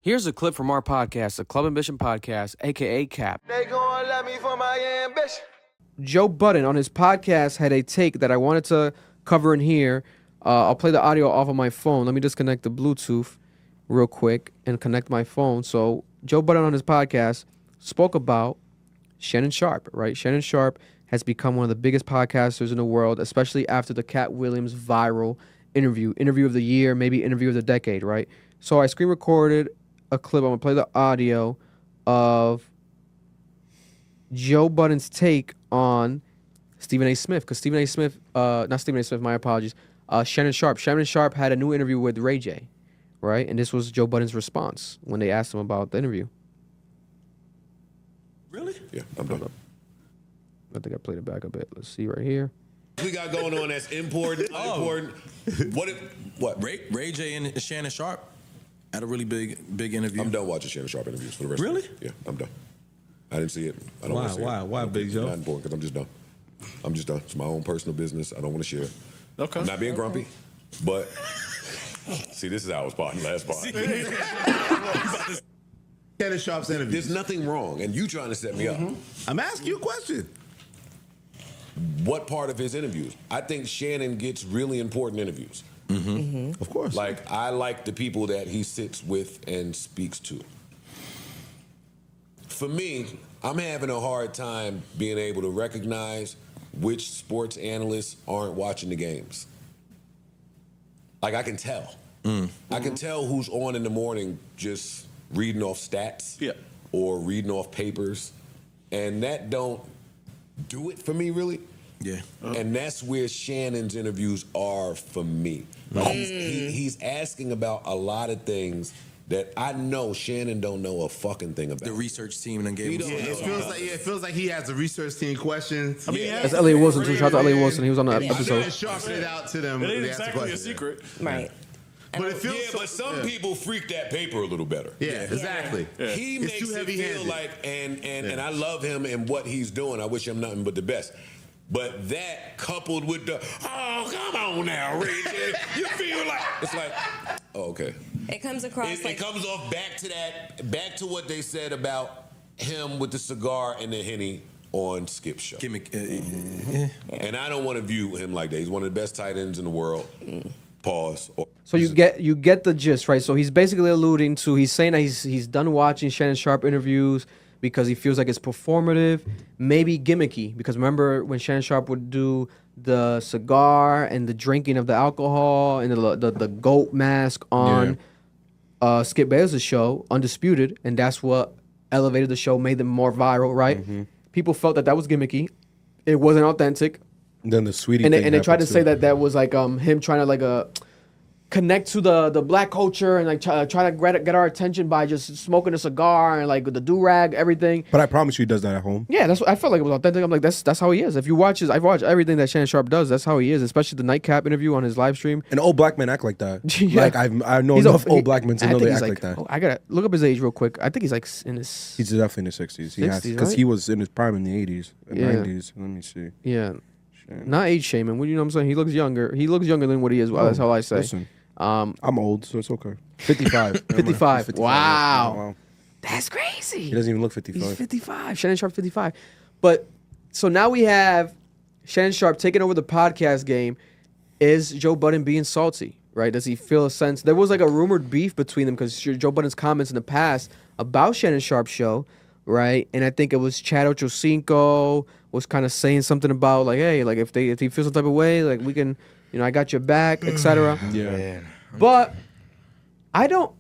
Here's a clip from our podcast, the Club Ambition Podcast, a.k.a. CAP. They gon' love me for my ambition. Joe Budden on his podcast had a take that I wanted to cover in here. I'll play the audio off of my phone. Let me disconnect the Bluetooth real quick and connect my phone. So Joe Budden on his podcast spoke about Shannon Sharpe, right? Shannon Sharpe has become one of the biggest podcasters in the world, especially after the Cat Williams viral interview of the year, maybe interview of the decade, right? So I screen recorded a clip. I'm going to play the audio of Joe Budden's take on Stephen A. Smith, because Stephen A. Smith, not Stephen A. Smith, my apologies, Shannon Sharpe. Shannon Sharpe had a new interview with Ray J, right? And this was Joe Budden's response when they asked him about the interview. Really? Yeah, I'm done. I think I played it back a bit. Let's see right here. We got going on that's important, unimportant. What? Ray J and Shannon Sharpe had a really big interview. I'm done watching Shannon Sharpe interviews for the rest Really? of the Yeah, I'm done. I didn't see it. I don't want to see it. Why, Big Joe? Not important, because I'm just done. I'm just done. It's my own personal business. I don't want to share. Okay. I'm not being grumpy, but see, this is how I was parting last part. Shannon Sharpe's interview. There's nothing wrong, and you trying to set me up. I'm asking you a question. What part of his interviews? I think Shannon gets really important interviews. Of course. Like, I like the people that he sits with and speaks to. For me, I'm having a hard time being able to recognize which sports analysts aren't watching the games. Like, I can tell. I can tell who's on in the morning just reading off stats or reading off papers. And that don't do it for me, really. Yeah. And that's where Shannon's interviews are for me. Like, he's asking about a lot of things that I know Shannon don't know a fucking thing about. The research team and gave him It feels like he has a research team questions. I mean, That's Elliot Wilson, too. Shout out to Elliot Wilson. He was on the episode. Shannon sharpened it out to them. It ain't they asked the exactly a question. secret. Right. But it feels but some people freak that paper a little better. Yeah, exactly. He It's makes too it feel heavy-handed. like, and I love him and what he's doing. I wish him nothing but the best. But that coupled with the, oh, come on now, Ray J. You feel like, it's like, oh, okay. It comes across It like comes off back to what they said about him with the cigar and the Henny on Skip's show. gimmick. And I don't want to view him like that. He's one of the best tight ends in the world. Pause. So you get the gist, right? So he's basically alluding to, he's saying that he's done watching Shannon Sharpe interviews because he feels like it's performative, maybe gimmicky. Because remember when Shannon Sharpe would do the cigar and the drinking of the alcohol and the goat mask on Skip Bayless' show, Undisputed, and that's what elevated the show, made them more viral, right? People felt that was gimmicky. It wasn't authentic. And then the sweetie And thing they tried to happened, say too. that was like him trying to connect to the black culture and like try to get our attention by just smoking a cigar and like the do-rag, everything. But I promise you he does that at home. Yeah, that's what I felt like it was authentic. I'm like, that's how he is. If you watch I've watched everything that Shannon Sharpe does. That's how he is, especially the nightcap interview on his live stream. And old black men act like that. Yeah. Like I know He's enough old black men to know they act like that. Oh, I gotta look up his age real quick. I think he's like in his. He's definitely in his 60s. He has 60s, because right? he was in his prime in the 80s, and Yeah. 90s. Let me see. Yeah, not age shaming. You know what I'm saying? He looks younger. He looks younger than what he is. Well, that's all I say. Listen, I'm old, so it's okay. 55. 55. 55. Wow. That's crazy. He doesn't even look He's 55. 55. Shannon Sharpe 55. But so now we have Shannon Sharpe taking over the podcast game. Is Joe Budden being salty? Right? Does he feel a sense? There was like a rumored beef between them because Joe Budden's comments in the past about Shannon Sharpe's show, right? And I think it was Chad Ochocinco was kind of saying something about like, hey, like if he feels some type of way, like we can, I got your back, etc. Yeah. But I don't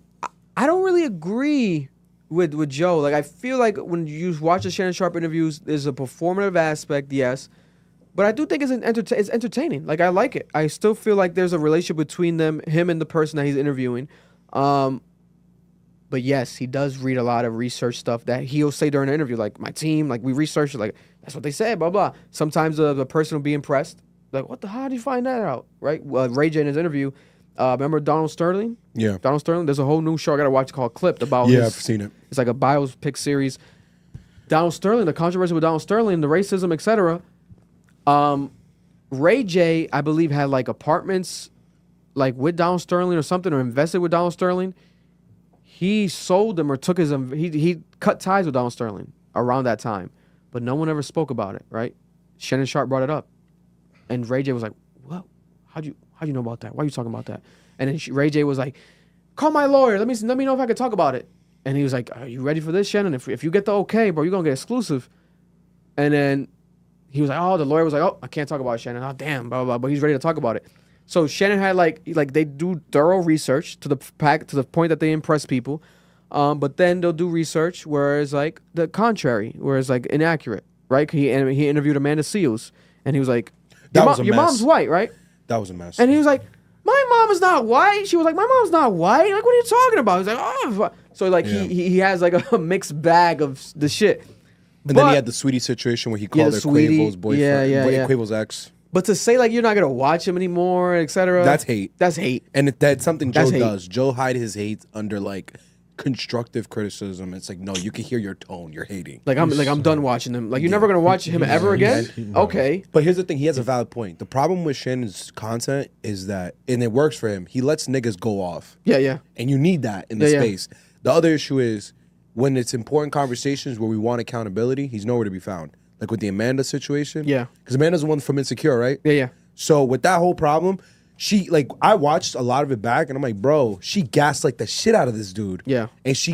really agree with Joe. Like I feel like when you watch the Shannon Sharpe interviews, there's a performative aspect, yes, but I do think it's entertaining. Like I like it. I still feel like there's a relationship between him and the person that he's interviewing. But yes, he does read a lot of research stuff that he'll say during an interview, like my team, like we researched it, like that's what they said, blah blah. Sometimes the person will be impressed, like what the hell did you find that out, right? Ray J in his interview. Remember Donald Sterling? Yeah. Donald Sterling. There's a whole new show I gotta watch called Clipped about. Yeah, I've seen it. It's like a biopic series. Donald Sterling, the controversy with Donald Sterling, the racism, etc. Ray J, I believe, had like apartments, like with Donald Sterling or something, or invested with Donald Sterling. he sold him or took his he cut ties with Donald Sterling around that time, but no one ever spoke about it, right? Shannon Sharpe brought it up, and Ray J was like, "What? How'd you know about that? Why are you talking about that?" And then Ray J was like, "Call my lawyer. Let me know if I can talk about it." And he was like, "Are you ready for this, Shannon? If you get the okay, bro, you're gonna get exclusive." And then he was like, "Oh," the lawyer was like, "Oh, I can't talk about it, Shannon. Oh, damn, blah, blah, blah." But he's ready to talk about it. So Shannon had like they do thorough research to the point that they impress people, but then they'll do research where it's like the contrary, where it's like inaccurate, right? He interviewed Amanda Seales, and he was like, That was a your mess. mom's white, right?" That was a mess. And he was like, "My mom is not white." She was like, "My mom's not white. Like, what are you talking about?" He's like, "Oh." So like he has like a mixed bag of the shit. And then he had the Sweetie situation where he called her Sweetie. Quavo's boyfriend, Yeah. Quavo's ex. But to say like you're not gonna watch him anymore, etc. That's hate. That's hate. And that's something Joe That's hate. does. Joe hide his hate under like constructive criticism. It's like, no, you can hear your tone. You're hating. Like I'm done watching him. Like you're never gonna watch him ever again. Okay. But here's the thing. He has a valid point. The problem with Shannon's content is that, and it works for him, he lets niggas go off. Yeah. And you need that in the Yeah. space. The other issue is when it's important conversations where we want accountability, he's nowhere to be found. Like with the Amanda situation. Yeah. Because Amanda's the one from Insecure, right? Yeah. So with that whole problem, I watched a lot of it back and I'm like, bro, she gassed like the shit out of this dude. Yeah. And she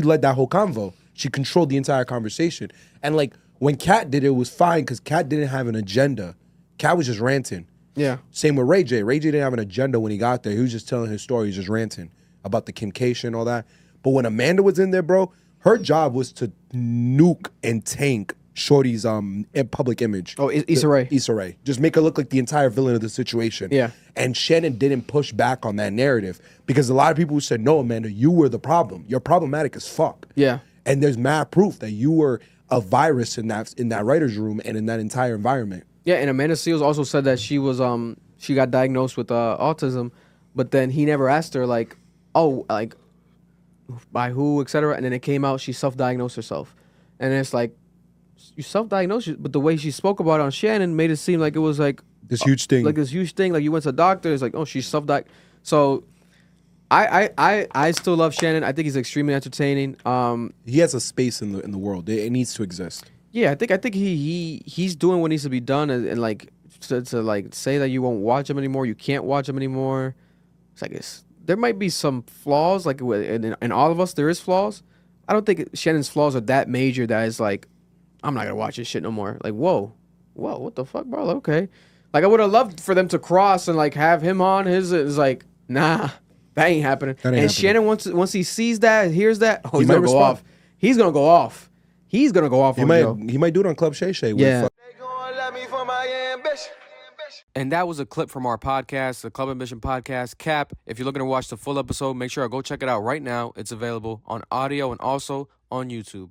led that whole convo. She controlled the entire conversation. And like when Kat did it, was fine because Kat didn't have an agenda. Kat was just ranting. Yeah. Same with Ray J. Ray J didn't have an agenda when he got there. He was just telling his story. He was just ranting about the Kim K shit and all that. But when Amanda was in there, bro, her job was to nuke and tank Shorty's public image. Oh, Issa Rae. Issa Rae. Just make her look like the entire villain of the situation. Yeah. And Shannon didn't push back on that narrative because a lot of people who said, no, Amanda, you were the problem. You're problematic as fuck. Yeah. And there's mad proof that you were a virus in that writer's room and in that entire environment. Yeah, and Amanda Seales also said that she was she got diagnosed with autism, but then he never asked her like, oh, like by who, etc. And then it came out she self-diagnosed herself, and it's like you self-diagnosed, but the way she spoke about it on Shannon made it seem like it was like This huge thing. like this huge thing. Like you went to the doctor, it's like, oh, she's self-diagnosed. So I still love Shannon. I think he's extremely entertaining. He has a space in the world. It needs to exist. Yeah, I think he's doing what needs to be done, and like to like say that you won't watch him anymore, you can't watch him anymore. It's like there might be some flaws, like in all of us there is flaws. I don't think Shannon's flaws are that major that is like I'm not gonna watch this shit no more. Like whoa, what the fuck, bro? Okay, like I would have loved for them to cross and like have him on his. Is like nah, that ain't happening. That ain't and happening. Shannon once he sees that, hears that, oh, he's might gonna go respond. off. He's gonna go off. He's gonna go off He on might Joe. he might do it on Club Shay Shay. Yeah. They gon' love me for my ambition. And that was a clip from our podcast, the Club Ambition Podcast, Cap. If you're looking to watch the full episode, make sure to go check it out right now. It's available on audio and also on YouTube.